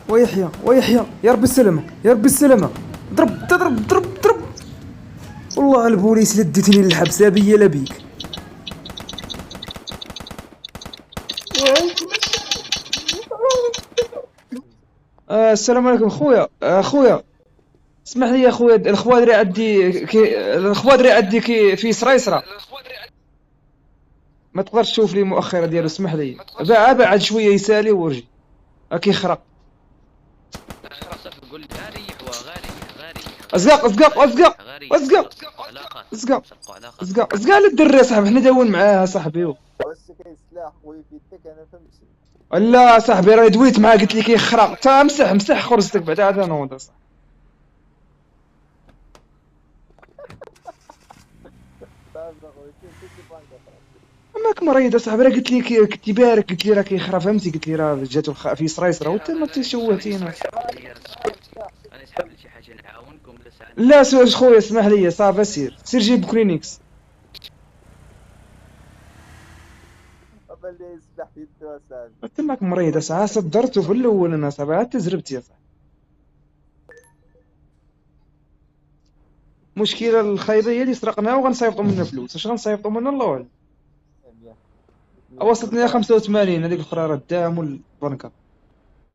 ويحيى ويحيى، يا ربي السلامة يا ربي السلامة. ضرب تضرب ضرب ضرب. والله البوليس لديتني للحبس، لا بيا لا بيك. السلام عليكم خويا. خويا اسمح لي يا خويا، الخوادري عندي في سرايسرا. ما تقدرش تشوف لي المؤخره ديالو؟ اسمح لي، بعد شويه يسالي ورجي كيخرق. قول غاري وغاري غاري ازقاق ازقاق ازقاق غاري ازقاق علاقات ازقاق سرقوا علاقات. ازقاق ازقاق للدري صاحبي، حنا داون معاه صاحبي. بس كاين سلاح قوي في يدك، انا فهمتي. لا صاحبي راه دويت معاه، قلت لي كيخرق. تا مسح مسح خرجتك بعدا عاد نوض صاحبي. تعرف اخويا كيف بانكا. ماك مريض صاحبي، راه قلت لي كنت بارك، قلت لي راه كيخرا فهمتي، قلت لي راه جاتو في سرايس راه وانت ما تشوهتينا. انا سحب لي شي حاجه نعاونكم ولا ساعد. لا سويش خويا، اسمح لي صافي، سير جيب كلينكس. قبل لي يسلاح في يده اصاحبي. قلت لك مريض اصاحبي، صدرته في الاول انا صاحبي، عاد تزربت يا صاحبي. المشكله الخايبه هي اللي سرقناها وغنصيفطوا منها فلوس. اش غنصيفطوا منها الله اعلم. وصلتني 85، هذيك الاخرى راه الدعم والبنكه.